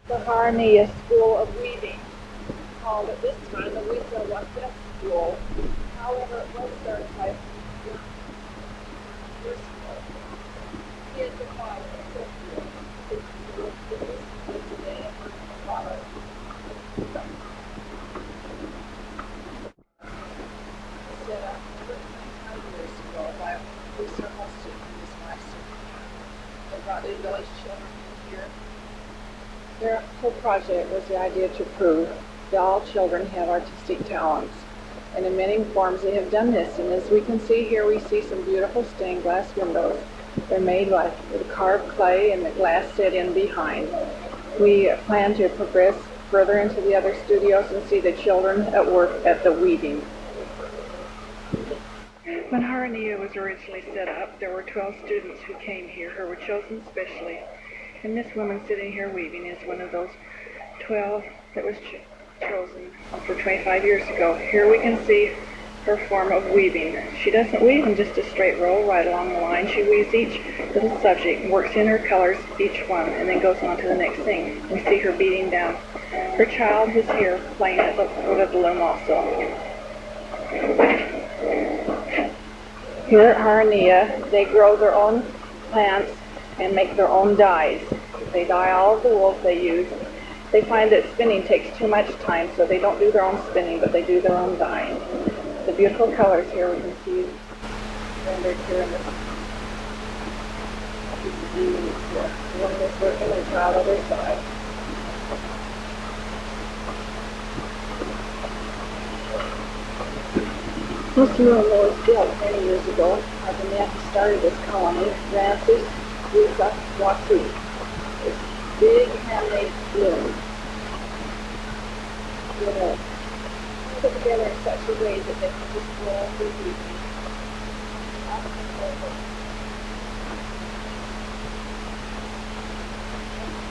The Harrinia School of Weaving, called at this time the Moviestuff School. However, it was started by years ago. He is the father of today the father. Set up over 25 years ago by a several students in his wife's. They brought the village children in here. Their whole project was the idea to prove that all children have artistic talents. And in many forms they have done this. And as we can see here, we see some beautiful stained glass windows. They're made with carved clay and the glass set in behind. We plan to progress further into the other studios and see the children at work at the weaving. When Harrinia was originally set up, there were 12 students who came here who were chosen specially. And this woman sitting here weaving is one of those 12 that was chosen for 25 years ago. Here we can see her form of weaving. She doesn't weave in just a straight row right along the line. She weaves each little subject, works in her colors, each one, and then goes on to the next thing. And see her beating down. Her child is here playing at the foot of the loom also. Here at Harrinia, they grow their own plants and make their own dyes. They dye all of the wool they use. They find that spinning takes too much time, so they don't do their own spinning, but they do their own dyeing. The beautiful colors here we can see rendered here in this the one that's working and child on their side. This room was built many years ago by the man who started this colony, Francis Wasu. This big handmade loom. Put together in such a way that they can just roll the weaving up and over.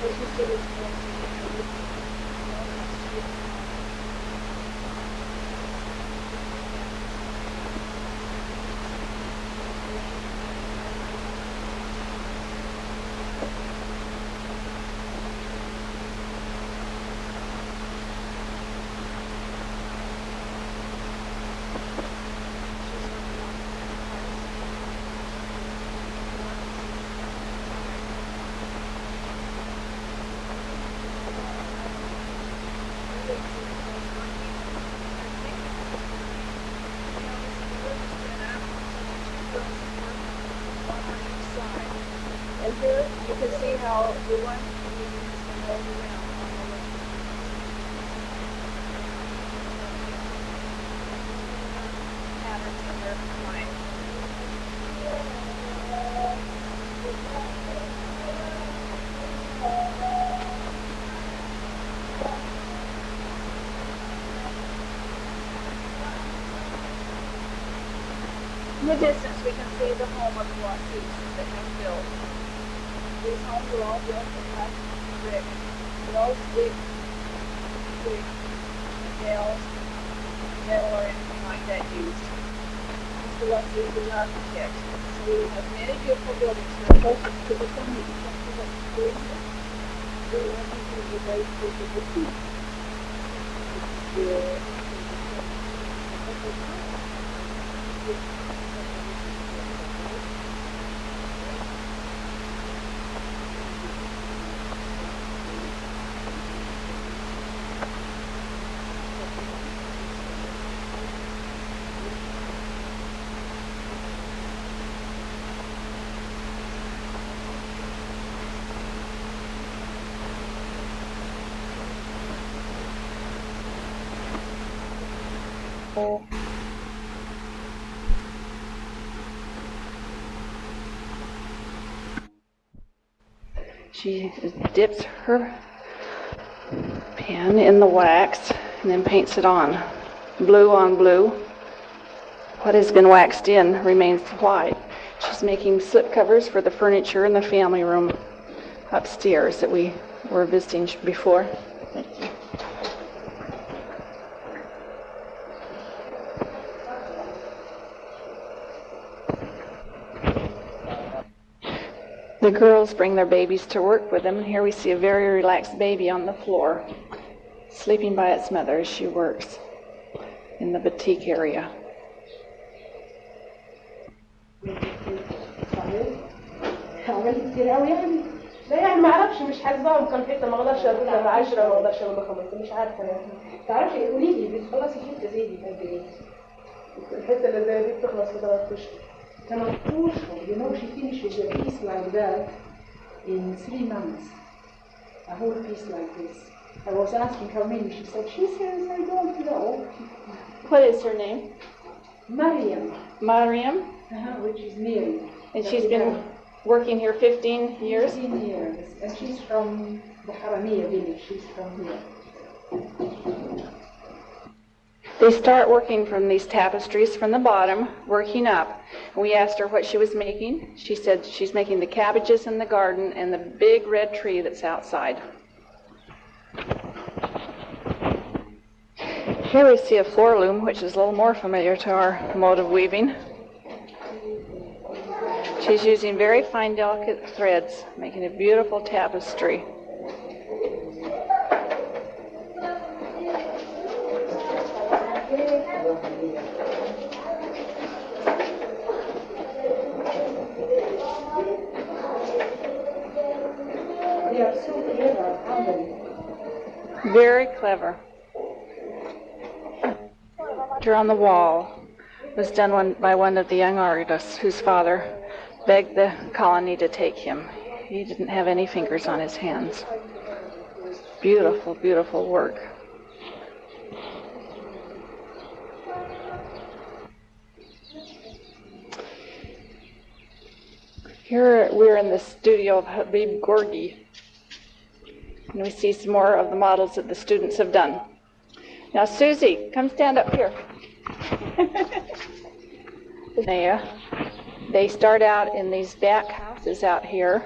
As you see this and here you can see how the one goes around on the left. Patterns in their mind. In the distance we can see the home of the Wasus that have built. These homes were all built with cut brick. No stick, nails, metal, or anything like that used. Mr. Wasus is an architect. So we have many beautiful buildings here close to the city. She dips her pen in the wax and then paints it on. Blue on blue. What has been waxed in remains white. She's making slip covers for the furniture in the family room upstairs that we were visiting before. Thank you. The girls bring their babies to work with them, and here we see a very relaxed baby on the floor, sleeping by its mother as she works in the batik area. لا يعني ما اعرفش مش حاسباهم كم حته ما اقدرش اقول لها 10 ما اقدرش اقول لها 5 مش عارفه يعني تعرفي قولي لي بتخلصي حته زي دي قد ايه؟ الحته اللي زي دي بتخلص في 3 اشهر 3 اشهر you know she finishes a piece like that in 3 months a whole piece like this. I was asking how many, she says I don't know. What is her name? Mariam. Mariam? Which is Mary. And she's been working here 15 years? 15 years. And she's from the Harrinia village. She's from here. They start working from these tapestries from the bottom, working up. We asked her what she was making. She said she's making the cabbages in the garden and the big red tree that's outside. Here we see a floor loom, which is a little more familiar to our mode of weaving. She's using very fine, delicate threads, making a beautiful tapestry. They are so clever, aren't they? Very clever. On the wall was done by one of the young artists whose father begged the colony to take him. He didn't have any fingers on his hands. Beautiful, beautiful work. Here we're in the studio of Habib Gorgi, and we see some more of the models that the students have done. Now, Susie, come stand up here. They start out in these back houses out here.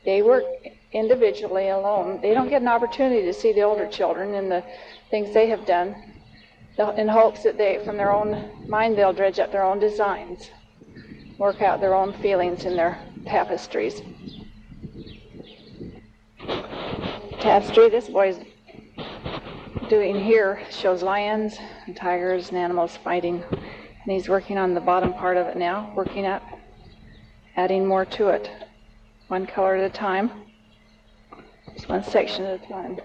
They work individually alone. They don't get an opportunity to see the older children and the things they have done in hopes that they, from their own mind, they'll dredge up their own designs, work out their own feelings in their tapestries. Tapestry this boy's doing here shows lions and tigers and animals fighting, and he's working on the bottom part of it now, working up, adding more to it, one color at a time, just one section at a time.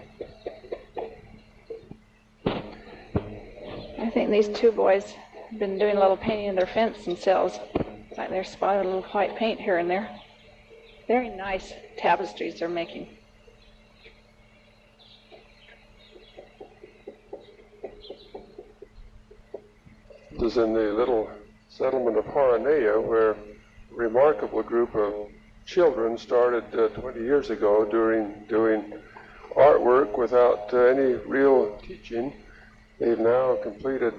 I think these two boys have been doing a little painting of their fence themselves, like they're spotted a little white paint here and there. Very nice tapestries they're making. This is in the little settlement of Harrinia, where a remarkable group of children started 20 years ago doing artwork without any real teaching. They've now completed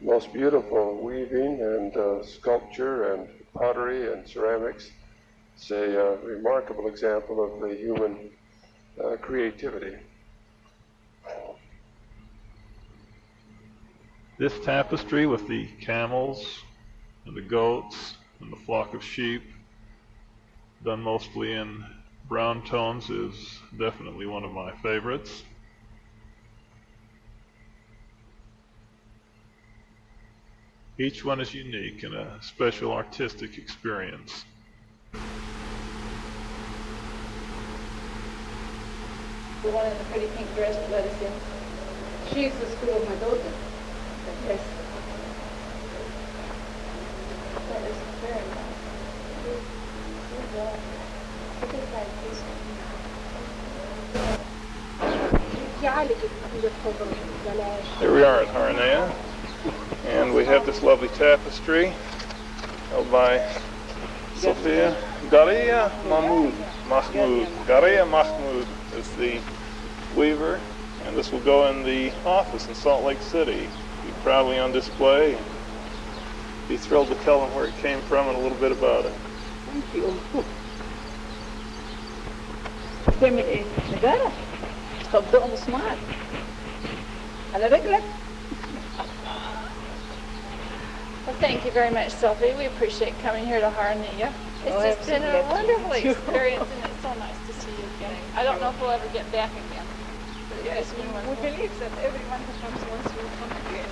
most beautiful weaving and sculpture and pottery and ceramics. It's a remarkable example of the human creativity. This tapestry with the camels and the goats and the flock of sheep, done mostly in brown tones, is definitely one of my favorites. Each one is unique and a special artistic experience. The one in the pretty pink dress that let us in. She's the school of my daughter. Yes. That is very nice. Here we are at Harrinia, and we have this lovely tapestry held by Sophia Garia Mahmoud. Garia Mahmoud is the weaver, and this will go in the office in Salt Lake City. Be proudly on display. Be thrilled to tell them where it came from and a little bit about it. Thank you. تعمل ايه؟ نجارة تطبق مسمار على رجلك. Well, thank you very much, Sophie. We appreciate coming here to Harrinia. It's just been a wonderful experience, and it's so nice to see you again. I don't know if we'll ever get back again. But it's just been wonderful. We believe that everyone who comes once will come again.